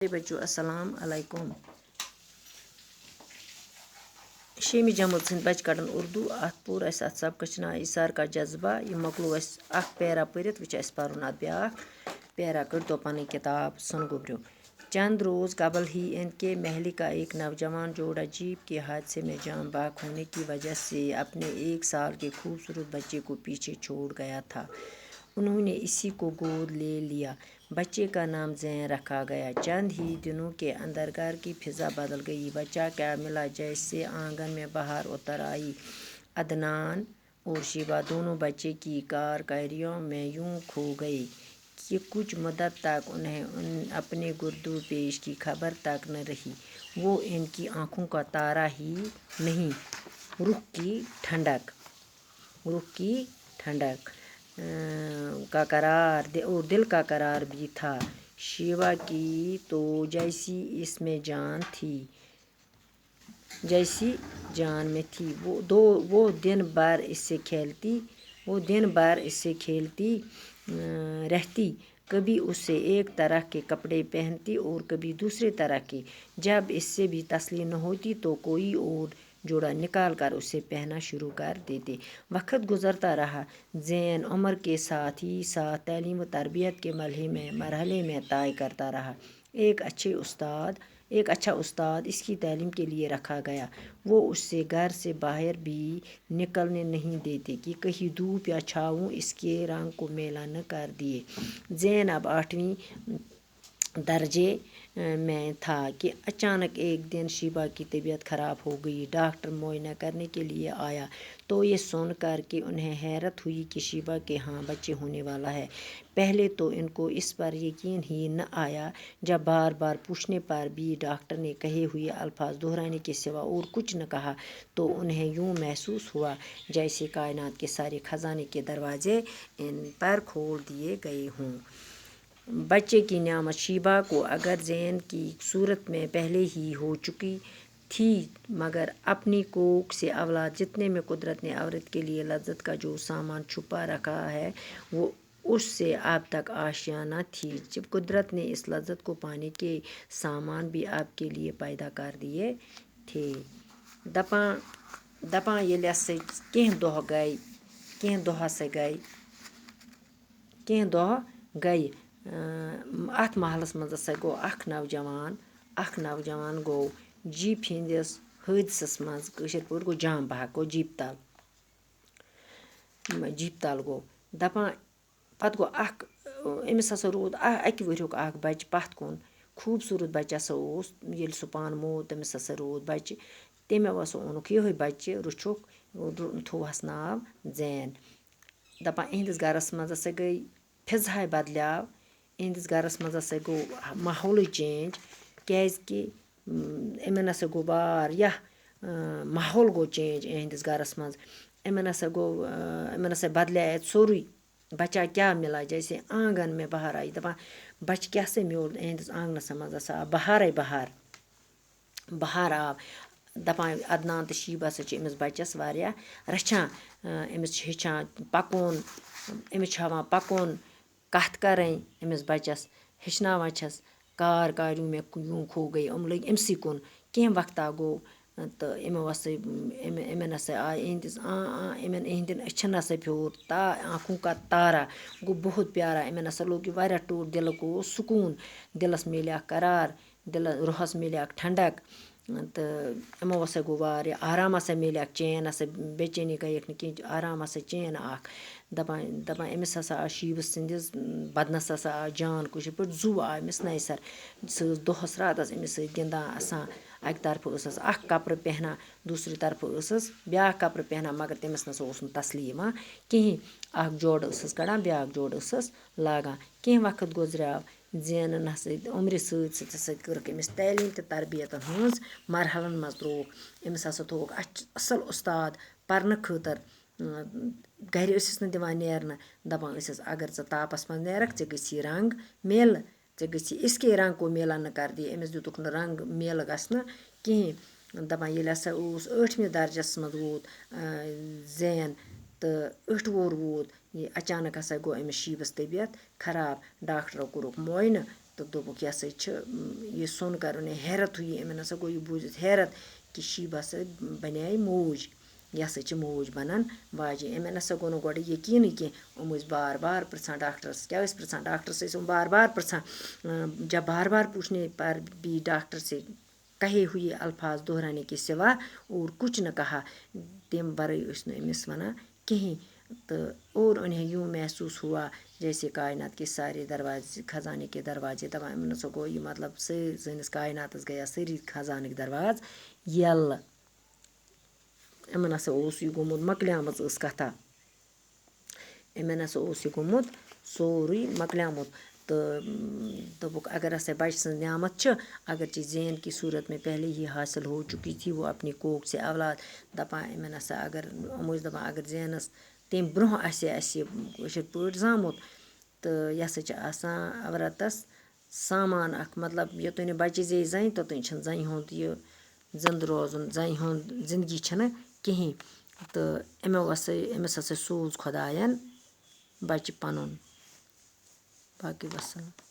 بچو السلام علیکم شیمی جمٲژ ہٕنٛدۍ بچہِ کڑان اردو اتھ پوٚر اسہِ اتھ سبقس چھُ ناو ایثار کا جذبہ یہِ مۄکلوو اسہِ اکھ پیرا پٔرِتھ وۄنۍ چھُ اسہِ پرُن اتھ بیٛاکھ پیرا کٔڑۍتو پنٕنۍ کِتاب سۄن گوٚبرِو چند روز قبل ہی ان کے محلے کا ایک نوجوان جوڑا جیپ کے حادثے میں جان بحق ہونے کی وجہ سے اپنے 1 سال کے خوبصورت بچے کو پیچھے چھوڑ گیا تھا انہوں نے اسی کو گود لے لیا بچے کا نام زین رکھا گیا چند ہی دنوں کے اندر گھر کی فضا بدل گئی بچہ کیا ملا جیسے آنگن میں باہر اتر آئی عدنان اور شیبہ دونوں بچے کی کارکریوں میں یوں کھو گئی کہ کچھ مدت تک انہیں اپنے گردو پیش کی خبر تک نہ رہی وہ ان کی آنکھوں کا تارا ہی نہیں رخ کی ٹھنڈک کا قرار اور دل کا قرار بھی تھا شیوا کی تو جیسی اس میں جان تھی جیسی جان میں تھی وہ دن بھر اس سے کھیلتی رہتی کبھی اس سے ایک طرح کے کپڑے پہنتی اور کبھی دوسرے طرح کے جب اس سے بھی تسلی نہ ہوتی تو کوئی اور جوڑا نکال کر اسے پہننا شروع کر دیتے وقت گزرتا رہا زین عمر کے ساتھ ہی ساتھ تعلیم و تربیت کے مرحلے میں طے کرتا رہا ایک اچھا استاد اس کی تعلیم کے لیے رکھا گیا وہ اس سے گھر سے باہر بھی نکلنے نہیں دیتے کہ کہیں دھوپ یا چھاؤں اس کے رنگ کو میلا نہ کر دیے زین اب 8ویں درجے میں تھا کہ اچانک ایک دن شیبہ کی طبیعت خراب ہو گئی ڈاکٹر معائنہ کرنے کے لیے آیا تو یہ سن کر کہ انہیں حیرت ہوئی کہ شیبہ کے ہاں بچے ہونے والا ہے پہلے تو ان کو اس پر یقین ہی نہ آیا جب بار بار پوچھنے پر بھی ڈاکٹر نے کہے ہوئے الفاظ دہرانے کے سوا اور کچھ نہ کہا تو انہیں یوں محسوس ہوا جیسے کائنات کے سارے خزانے کے دروازے ان پر کھول دیے گئے ہوں بچے کی نعمت شیبہ کو اگر زین کی صورت میں پہلے ہی ہو چکی تھی مگر اپنی کوکھ سے اولاد جتنے میں قدرت نے عورت کے لیے لذت کا جو سامان چھپا رکھا ہے وہ اس سے اب تک آشیاں نہ تھی جب قدرت نے اس لذت کو پانے کے سامان بھی آپ کے لیے پیدا کر دیے تھے دپاں ییٚلہِ ہسا کینٛہہ دۄہ گٔے اَتھ محلس منٛز ہسا گوٚو اکھ نوجوان گوٚو جیٖپ ہِنٛدِس حٲدثس منٛز کٲشِر پٲٹھۍ گوٚو جام بحق گوٚو جیٖپ تل گوٚو دپان پتہٕ گوٚو أمِس ہسا روٗد اَکہِ ؤریُک اکھ بچہِ پتھ کُن خوٗبصوٗرت بچہِ ہسا اوس ییٚلہِ سُہ پانہٕ موٗد تٔمِس ہسا روٗد بچہِ تٔمۍ ہسا اوٚنُکھ یِہوے بچہِ رُچھُکھ تھووہس ناو زین دپان یِہنٛدِس گرس منٛز ہسا گٔے فِضاے بدلیٛاو یِہنٛدِس گرس منٛز ہسا گوٚو ماحولٕے چینج کیٛازِکہِ یِمن ہسا گوٚو واریاہ ماحول گوٚو چینج یِہنٛدِس گرس منٛز یِمن ہسا بدلیٛاے اَتہِ سورُے بچا کیٛاہ مِلا جیسے آنگن میں بہار آئی دپان بچہِ کیٛاہ سا میوٗل یِہنٛدِس آنگنس منٛز ہسا آو بہار آو دپان عدنان تہٕ شیبہ ہسا چھِ أمِس بچس واریاہ رچھان أمِس چھِ ہیٚچھان پکُن أمِس چھِ ہاوان پکُن کتھ کرٕنۍ أمِس بچس ہیٚچھناوان چھس کاریوں میں یوں کھو گئی یِم لٔگۍ أمسٕے کُن کینٛہہ وقتہ گوٚو تہٕ یِمن ہسا آے یِہنٛدٮ۪ن أچھن ہسا پھیوٗر آنکھوں کا تارا گوٚو بہت پیارا یِمن ہسا لوٚگ یہِ واریاہ ٹوٹھ دِلُک گوٚو سکوٗن دِلس میلیٛاکھ قرار روحس میلیٛاکھ ٹھنڈک تہٕ یِمو ہسا گوٚو واریاہ آرام ہسا میلیٛاکھ چین ہسا بے چینی گٔیَکھ نہٕ کینٛہہ آرام ہسا چین اکھ دپان أمِس ہسا آو شیٖبہٕ سٕنٛدِس بدنس ہسا آو جان کٲشِر پٲٹھۍ زُو آو أمِس نَیہِ سر سۄ ٲس دۄہس راتس أمِس سۭتۍ گِنٛدان اَسان اکہِ طرفہٕ ٲسٕس اکھ کپرٕ پہنان دوٗسرِ طرفہٕ ٲسٕس بیٛاکھ کپرٕ پہنان مگر تٔمِس نسا اوس نہٕ تسلی یِوان کِہیٖنۍ اکھ جوڑٕ ٲسٕس کڑان بیٛاکھ جوڑٕ ٲسٕس لاگان کینٛہہ وقت گُزریٛاو زینن ہسا عمرِ سۭتۍ سۭتۍ کٔرٕکھ أمِس تعلیٖم تہٕ تربیتن ہٕنٛز مرحلن منٛز ترٛووُکھ أمِس ہسا تھووُکھ اصٕل اُستاد پرنہٕ خٲطرٕ گرِ ٲسِس نہٕ دِوان نیرنہٕ دپان ٲسِس اگر ژٕ تاپس منٛز نیرکھ ژےٚ گژھی رنٛگ میلہٕ ژےٚ گژھی اِسکے رنٛگ کو میلا نہٕ کر دیے أمِس دِتُکھ نہٕ رنٛگ میلہٕ گژھنہٕ کِہیٖنۍ دپان ییٚلہِ ہسا اوس 8مہِ درجس منٛز ووت زین تہٕ 8 وُہُر ووت یہِ اچانک ہسا گوٚو أمِس شیٖبس طبیعت خراب ڈاکٹرو کوٚرُکھ معاینہٕ تہٕ دوٚپُکھ یہِ ہسا چھِ یہِ سۄن کَرُن یہِ حیرت ہوئی أمۍ ہسا گوٚو یہِ بوٗزِتھ حیرت کہِ شیبہ ہسا بَنے موج یہِ ہسا چھِ موج بَنان واجیٚنۍ أمۍ نسا گوٚو نہٕ گۄڈٕ یقیٖنٕے کینٛہہ یِم ٲسۍ بار بار پِرٛژھان ڈاکٹرس کیٛاہ ٲسۍ پِرٛژھان ڈاکٹرس ٲسۍ یِم بار بار پِرٛژھان جب بار بار پوچھنے پر بھی ڈاکٹر سے کہے ہوئے الفاظ دہرانے کے سوا اور کچھ نہ کہا تمہِ وَرٲے ٲسۍ نہٕ أمِس وَنان کِہیٖنۍ تہٕ اور انہیں یوں محسوس ہوا جیسے کائنات کے سارے دروازے خزانے کے دروازے دپان أمۍ نسا گوٚو یہِ مطلب سٲنِس کائناتَس گٔیا سٲری خزانٕکۍ دروازٕ یَلہٕ یِمَن ہسا اوس یہِ گوٚمُت مۄکلیمٕژ ٲس کَتھا یِمَن ہسا اوس یہِ گوٚمُت سورُے مۄکلیومُت تہٕ دوٚپُکھ اگر ہسا بَچہِ سٕنٛز نعمت چھِ اگرچہ زین کی صوٗرت میں پہلے ہی حاصل ہو چُکی تھی وہ اپنی کوکھ سے اولاد دَپان یِمَن ہسا اگر یِم ٲسۍ دَپان اگر زینَس تمہِ برونٛہہ آسہِ ہے اَسہِ یہِ کٲشِر پٲٹھۍ زامُت تہٕ یہِ ہسا چھِ آسان عورتَس سامان اَکھ مطلب یوٚتانۍ نہٕ بَچہِ زیٚیہِ زَنہِ توٚتانۍ چھِنہٕ زَنہِ ہُنٛد یہِ زِندٕ روزُن زَنہِ ہُنٛد زندگی چھَنہٕ کِہیٖنۍ تہٕ أمِس ہسا سوٗز خۄدایَن بَچہِ پَنُن باقٕے وَسَلام